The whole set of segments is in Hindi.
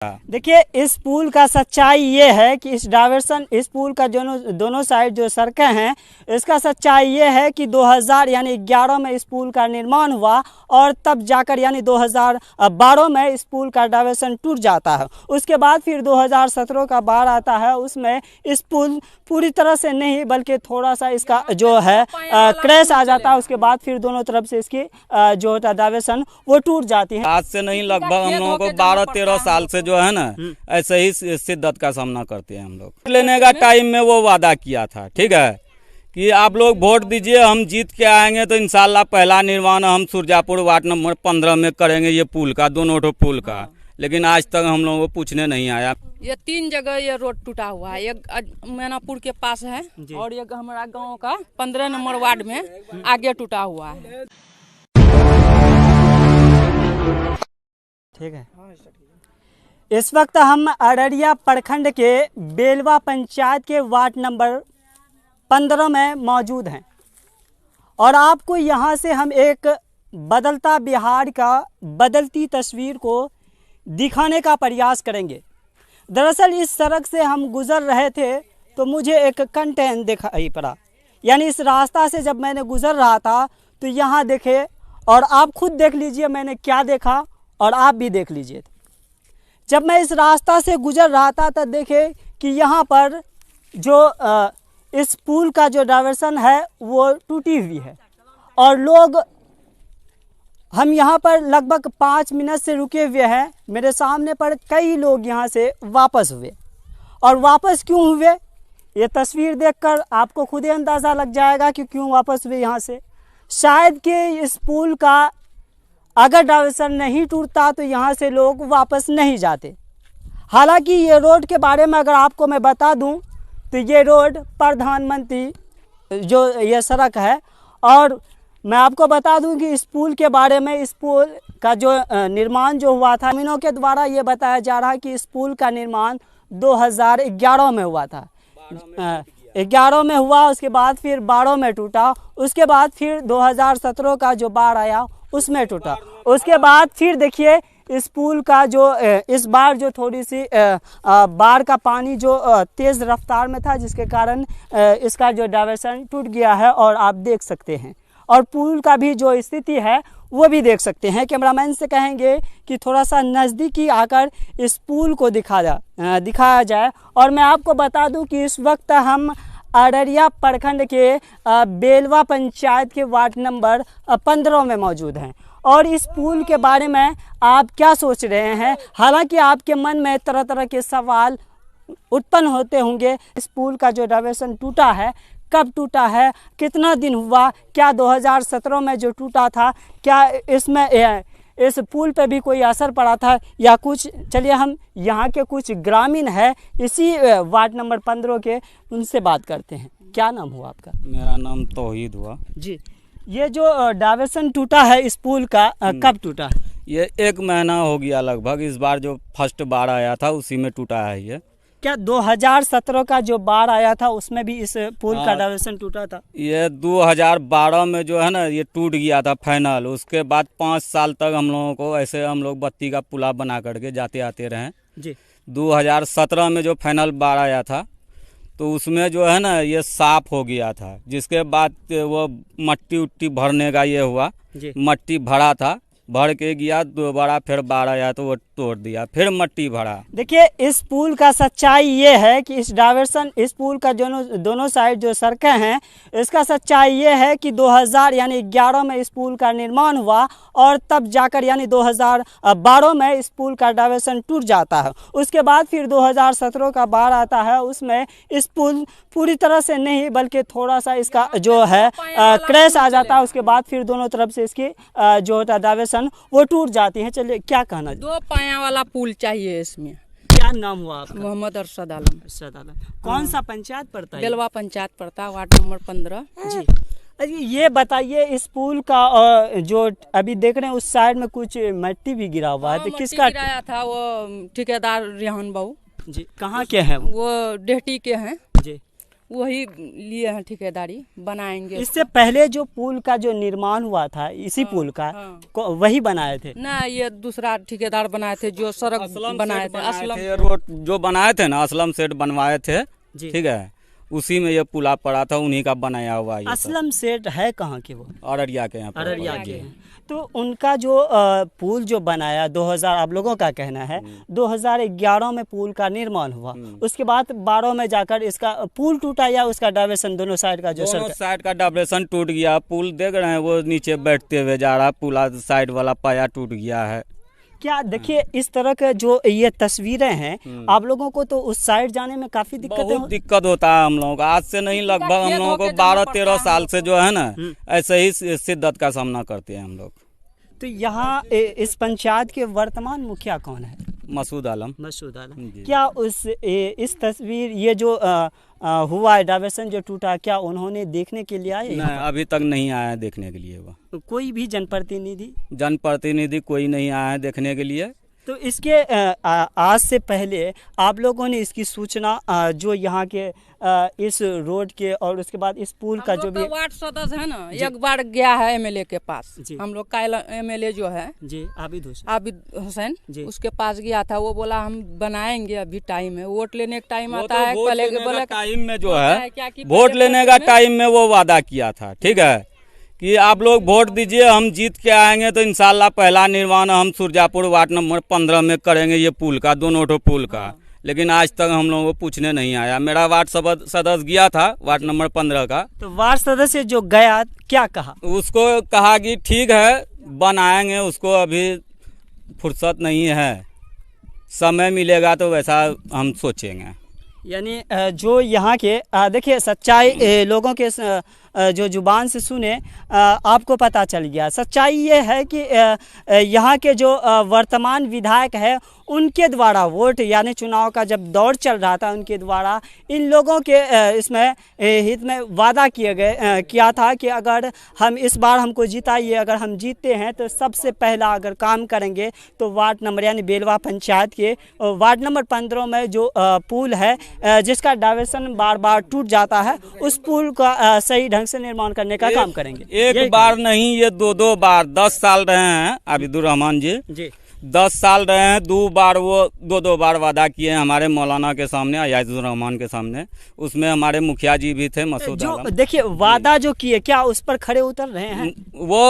देखिए, इस पुल का सच्चाई ये है कि इस डायवर्सन, इस पुल का दोनों साइड जो सड़कें हैं, इसका सच्चाई ये है कि 2000 यानी 11 में इस पुल का निर्माण हुआ और तब जाकर यानी 2012 में इस पुल का डायवर्सन टूट जाता है। उसके बाद फिर 2017 का बाढ़ आता है, उसमें इस पुल पूरी तरह से नहीं बल्कि थोड़ा सा इसका जो है क्रैश आ जाता है। उसके बाद फिर दोनों तरफ से इसकी जो होता है डायवर्सन वो टूट जाती है। आज से नहीं, लगभग हम लोगों को 12-13 साल से जो है ना ऐसे ही शिद्दत का सामना करते हैं हम लोग। लेने का टाइम में वो वादा किया था, ठीक है, कि आप लोग वोट दीजिए, हम जीत के आएंगे तो इंशाल्लाह पहला निर्माण हम सुरजापुर वार्ड नंबर 15 में करेंगे, ये पुल का, दोनों ठो पुल का। लेकिन आज तक हम लोगों को पूछने नहीं आया। ये 3 जगह ये रोड टूटा हुआ है। एक मैनापुर के पास है और एक हमारा गांव का 15 नंबर वार्ड में आगे टूटा हुआ है। ठीक है, इस वक्त हम अररिया प्रखंड के बेलवा पंचायत के वार्ड नंबर 15 में मौजूद हैं और आपको यहाँ से हम एक बदलता बिहार का बदलती तस्वीर को दिखाने का प्रयास करेंगे। दरअसल इस सड़क से हम गुज़र रहे थे तो मुझे एक कंटेन दिखाई पड़ा, यानी इस रास्ता से जब मैंने गुज़र रहा था तो यहाँ देखे और आप खुद देख लीजिए मैंने क्या देखा और आप भी देख लीजिए। जब मैं इस रास्ता से गुज़र रहा था तब देखे कि यहाँ पर जो इस पुल का जो डायवर्सन है वो टूटी हुई है और लोग, हम यहाँ पर लगभग 5 मिनट से रुके हुए हैं। मेरे सामने पर कई लोग यहाँ से वापस हुए और वापस क्यों हुए ये तस्वीर देखकर आपको खुद ही अंदाज़ा लग जाएगा कि क्यों वापस हुए यहाँ से। शायद कि इस पुल का अगर डायवर्सन नहीं टूटता तो यहाँ से लोग वापस नहीं जाते। हालांकि ये रोड के बारे में अगर आपको मैं बता दूं तो ये रोड प्रधानमंत्री जो ये सड़क है, और मैं आपको बता दूं कि इस पुल के बारे में, इस पुल का जो निर्माण जो हुआ था, ग्रामीणों के द्वारा ये बताया जा रहा है कि इस पुल का निर्माण 2011 में हुआ था। 11 में हुआ, उसके बाद फिर 12 में टूटा, उसके बाद फिर 2017 का जो बाढ़ आया उसमें टूटा। उसके बाद फिर देखिए इस पुल का जो इस बार जो थोड़ी सी बाढ़ का पानी जो तेज़ रफ्तार में था जिसके कारण इसका जो डायवर्सन टूट गया है और आप देख सकते हैं। और पुल का भी जो स्थिति है वो भी देख सकते हैं। कैमरामैन से कहेंगे कि थोड़ा सा नज़दीकी आकर इस पुल को दिखाया जाए। और मैं आपको बता दूं कि इस वक्त हम अररिया प्रखंड के बेलवा पंचायत के वार्ड नंबर 15 में मौजूद हैं और इस पुल के बारे में आप क्या सोच रहे हैं। हालांकि आपके मन में तरह तरह के सवाल उत्पन्न होते होंगे। इस पुल का जो डायवर्सन टूटा है, कब टूटा है, कितना दिन हुआ, क्या 2017 में जो टूटा था क्या इसमें इस पुल पे भी कोई असर पड़ा था या कुछ। चलिए हम यहाँ के कुछ ग्रामीण है इसी वार्ड नंबर 15 के, उनसे बात करते हैं। क्या नाम हुआ आपका? मेरा नाम तौहीद हुआ जी। ये जो डायवर्सन टूटा है इस पुल का कब टूटा है? ये 1 महीना हो गया लगभग। इस बार जो फर्स्ट बाढ़ आया था उसी में टूटा है ये। क्या 2017 का जो बाढ़ आया था उसमें भी इस पुल का डायवर्सन टूटा था? ये 2012 में जो है ना ये टूट गया था फाइनल। उसके बाद 5 साल तक हम लोगों को ऐसे हम लोग बत्ती का पुला बना करके जाते आते रहे जी। 2017 में जो फाइनल बाढ़ आया था तो उसमें जो है ना ये साफ हो गया था। जिसके बाद वो मट्टी उट्टी भरने का ये हुआ, मट्टी भरा था, भर के गया, दोबारा फिर बाढ़ आया तो वो तोड़ दिया, फिर मट्टी भरा। देखिए, इस पुल का सच्चाई ये है कि इस डायवर्सन, इस पुल का दोनों साइड जो सड़कें हैं, इसका सच्चाई ये है कि 2000 यानी 11 में इस पुल का निर्माण हुआ और तब जाकर यानी 2012 में इस पुल का डायवर्सन टूट जाता है। उसके बाद फिर 2017 का बाढ़ आता है, उसमें इस पुल पूरी तरह से नहीं बल्कि थोड़ा सा इसका जो है क्रैश आ जाता है। उसके बाद फिर दोनों तरफ से इसकी जो होता है डायवर्सन वो टूट जाती है। चलिए क्या कहना? 2 पाया वाला पुल चाहिए इसमें। क्या नाम हुआ आपका? मोहम्मद अरशद आलम। अरशद आलम। कौन सा पंचायत पड़ता है? बेलवा पंचायत पड़ता है, वार्ड नंबर 15 जी। अरे ये बताइए, इस पुल का जो अभी देख रहे हैं उस साइड में कुछ मिट्टी भी गिरा हुआ है, तो किसका गिराया था? वो ठेकेदार रेहान बाबू जी। कहाँ के हैं वो? डेहटी के हैं जी। वही लिए हैं ठेकेदारी, बनाएंगे। इससे पहले जो पुल का जो निर्माण हुआ था इसी पुल का वही बनाए थे ना, ये दूसरा ठेकेदार बनाए थे जो सड़क बनाए थे। असलम रोड जो बनाए थे ना, असलम सेठ बनवाए थे, ठीक है, उसी में ये पुला पड़ा था, उन्हीं का बनाया हुआ ये असलम सेठ है कहाँ के? वो अररिया के यहाँ अररिया के हैं। तो उनका जो पुल जो बनाया 2000, आप लोगों का कहना है 2011 में पुल का निर्माण हुआ, उसके बाद 12 में जाकर इसका पुल टूटा या उसका डायवर्सन दोनों साइड का दोनों साइड का डायवर्सन टूट गया। पुल देख रहे हैं वो नीचे बैठते हुए जा रहा, पुला साइड वाला पाया टूट गया है। क्या देखिए इस तरह के जो ये तस्वीरें हैं, आप लोगों को तो उस साइड जाने में काफी दिक्कत होता है हम लोगों को। आज से नहीं, लगभग हम लोगों को 12-13 साल से जो है ना ऐसे ही शिद्दत का सामना करते हैं हम लोग। तो यहाँ इस पंचायत के वर्तमान मुखिया कौन है? मसूद आलम। मसूद आलम। क्या इस तस्वीर ये जो हुआ है डायवर्सन जो टूटा, क्या उन्होंने देखने के लिए आए? नहीं, अभी तक नहीं आया देखने के लिए। वो कोई भी जनप्रतिनिधि कोई नहीं आया है देखने के लिए। तो इसके आज से पहले आप लोगों ने इसकी सूचना जो यहाँ के इस रोड के और उसके बाद इस पुल का जो भी वार्ड सदस्य है ना, एक बार गया है एमएलए के पास। हम लोग का एमएलए जो है जी आबिद हुसैन, उसके पास गया था। वो बोला हम बनाएंगे, अभी टाइम है, वोट लेने का टाइम आता है। पहले टाइम में जो है वोट लेने का टाइम में वो वादा किया था, ठीक है, कि आप लोग वोट दीजिए, हम जीत के आएंगे तो इंशाल्लाह पहला निर्माण हम सुरजापुर वार्ड नंबर 15 में करेंगे, ये पुल का, दोनों ठो पुल का। लेकिन आज तक हम लोगों को पूछने नहीं आया। मेरा वार्ड सदस्य गया था वार्ड नंबर 15 का, तो वार्ड सदस्य जो गया क्या कहा? उसको कहा कि ठीक है बनाएंगे, उसको अभी फुर्सत नहीं है, समय मिलेगा तो वैसा हम सोचेंगे। यानी जो यहाँ के देखिए सच्चाई लोगों के जो जुबान से सुने आपको पता चल गया। सच्चाई ये है कि यहाँ के जो वर्तमान विधायक है उनके द्वारा वोट यानी चुनाव का जब दौर चल रहा था, उनके द्वारा इन लोगों के इसमें हित में वादा किया था कि अगर हम इस बार हमको जिताइए, अगर हम जीतते हैं तो सबसे पहला अगर काम करेंगे तो वार्ड नंबर यानी बेलवा पंचायत के वार्ड नंबर 15 में जो पुल है जिसका डायवर्सन बार बार टूट जाता है, उस पुल का सही ढंग से निर्माण करने का काम करेंगे। एक बार नहीं, ये दो बार 10 साल रहे हैं आबिदुर रहमान जी 10 साल रहे हैं, 2 बार वो दो बार वादा किए हैं हमारे मौलाना के सामने, अयाजुर रहमान के सामने। उसमें हमारे मुखिया जी भी थे, मसूद आलम। देखिए वादा जो किए क्या उस पर खड़े उतर रहे हैं? वो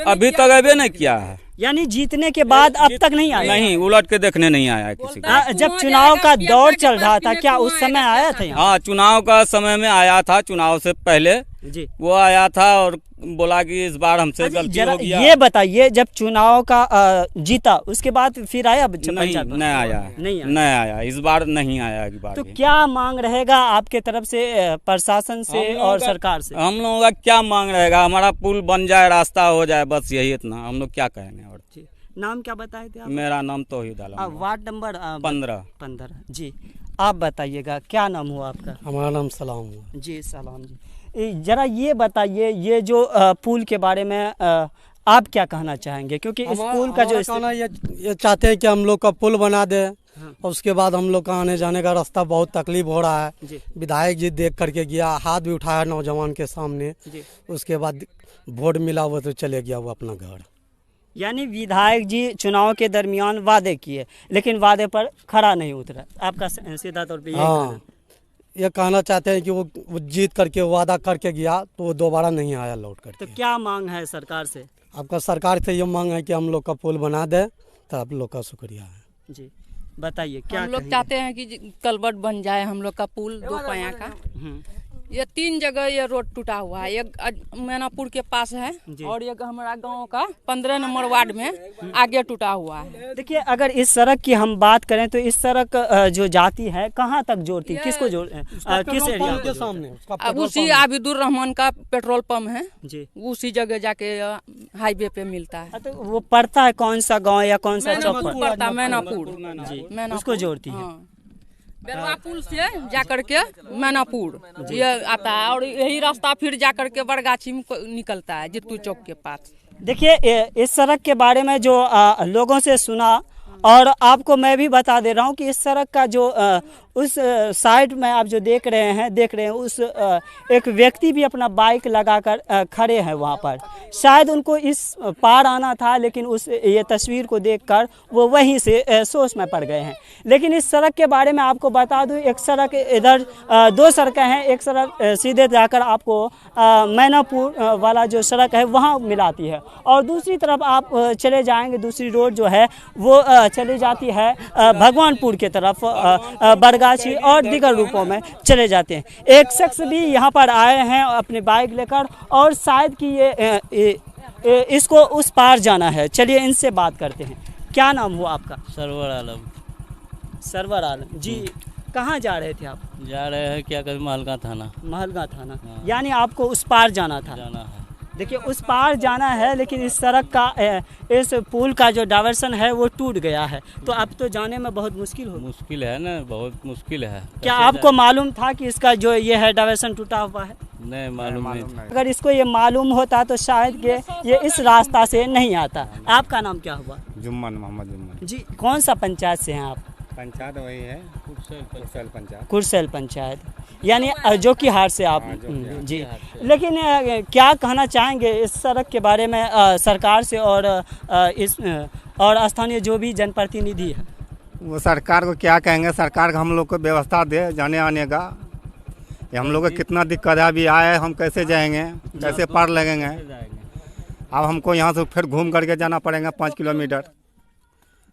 अभी तक अभी नहीं किया है, यानी जीतने के बाद अब तक नहीं आया? नहीं, उलट के देखने नहीं आया किसी को। जब चुनाव का दौर चल रहा था क्या उस समय आया था? हाँ, चुनाव का समय में आया था, चुनाव से पहले जी वो आया था और बोला कि इस बार हमसे गलती हो गया। ये बताइए जब चुनाव का जीता उसके बाद फिर आया? नहीं आया, इस बार नहीं आया। तो क्या मांग रहेगा आपके तरफ से प्रशासन से और सरकार से? हम लोगों का क्या मांग रहेगा? हमारा पुल बन जाए, रास्ता हो जाए, बस यही इतना। हम लोग क्या कहेंगे? और नाम क्या बताए थे आप? मेरा नाम तौहीद आलम, वार्ड नंबर 15 जी। आप बताइएगा क्या नाम हुआ आपका? हमारा नाम सलाम हुआ जी। सलाम जी। जरा ये बताइए ये जो पुल के बारे में आप क्या कहना चाहेंगे? क्योंकि इस पुल का जो कहना ये चाहते हैं कि हम लोग का पुल बना दे और उसके बाद हम लोग का आने जाने का रास्ता बहुत तकलीफ हो रहा है। विधायक जी देख करके गया, हाथ भी उठाया नौजवान के सामने, उसके बाद वोट मिला वो तो चले गया वो अपना घर। यानी विधायक जी चुनाव के दरमियान वादे किए लेकिन वादे पर खरा नहीं उतरा। आपका सीधा तौर पे ये कहना चाहते हैं कि वो जीत करके वादा करके गया तो वो दोबारा नहीं आया लौट कर। तो क्या मांग है सरकार से? आपका सरकार से ये मांग है कि हम लोग का पुल बना दे, तो आप लोग का शुक्रिया है जी। बताइए क्या हम लोग चाहते हैं कि कलवर्ट बन जाए हम लोग का पुल 2 पाया का। ये 3 जगह ये रोड टूटा हुआ है, एक मैनापुर के पास है और एक हमारा गांव का 15 नंबर वार्ड में आगे टूटा हुआ है। देखिए अगर इस सड़क की हम बात करें तो इस सड़क जो जाती है कहाँ तक जोड़ती है, किसको जोड़ किस एरिया के सामने? उसी आबिदुर रहमान का पेट्रोल पंप है जी, उसी जगह जाके हाईवे पे मिलता है। तो वो पड़ता है कौन सा गाँव या कौन सा चौक पड़ता है? मैनापुर जी, उसको जोड़ती है। बेलवा पुल से जाकर के मैनापुर ये आता है और यही रास्ता फिर जाकर के बरगाछी में निकलता है जित्तू चौक के पास। देखिए इस सड़क के बारे में जो लोगों से सुना और आपको मैं भी बता दे रहा हूँ कि इस सड़क का जो उस साइड में आप जो देख रहे हैं उस एक व्यक्ति भी अपना बाइक लगाकर खड़े हैं वहाँ पर। शायद उनको इस पार आना था, लेकिन उस ये तस्वीर को देखकर वो वहीं से सोच में पड़ गए हैं। लेकिन इस सड़क के बारे में आपको बता दूं, एक सड़क इधर 2 सड़कें हैं। एक सड़क सीधे जाकर आपको मैनापुर वाला जो सड़क है वहाँ मिलाती है, और दूसरी तरफ आप चले जाएंगे, दूसरी रोड जो है वो चली जाती है भगवानपुर के तरफ, बरगाछी और दीगर रूपों में चले जाते हैं। एक शख्स भी यहाँ पर आए हैं अपनी बाइक लेकर, और शायद कि ये इसको उस पार जाना है। चलिए इनसे बात करते हैं। क्या नाम हुआ आपका? सरवर आलम। सरवर आलम जी, कहाँ जा रहे थे आप? जा रहे हैं क्या कहते महलगा थाना। महलगा थाना, हाँ। यानी आपको उस पार जाना था। जाना है। देखिए उस पार जाना है, लेकिन इस सड़क का इस पुल का जो डायवर्सन है वो टूट गया है, तो अब तो जाने में बहुत मुश्किल होगी। मुश्किल है ना, बहुत मुश्किल है। क्या आपको मालूम था कि इसका जो ये है डायवर्सन टूटा हुआ है? नहीं मालूम नहीं। अगर इसको ये मालूम होता तो शायद ये इस रास्ता से नहीं आता। आपका नाम क्या हुआ? जुम्मन, मोहम्मद जुम्मन। जी, कौन सा पंचायत से हैं आप? पंचायत वही है, कुरसेल पंचायत। कुरसेल पंचायत, यानी जोकीहाट से आप? जी, लेकिन क्या कहना चाहेंगे इस सड़क के बारे में सरकार से और स्थानीय जो भी जनप्रतिनिधि है? वो सरकार को क्या कहेंगे, सरकार हम लोग को व्यवस्था दे जाने आने का। ये हम लोग को कितना दिक्कत है, अभी आए हम कैसे जाएंगे, कैसे पार लगेंगे। अब हमको यहाँ से फिर घूम करके जाना पड़ेगा 5 किलोमीटर,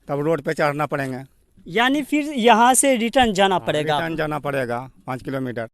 तब रोड पे चढ़ना पड़ेगा, यानी फिर यहाँ से रिटर्न जाना पड़ेगा? रिटर्न जाना पड़ेगा 5 किलोमीटर।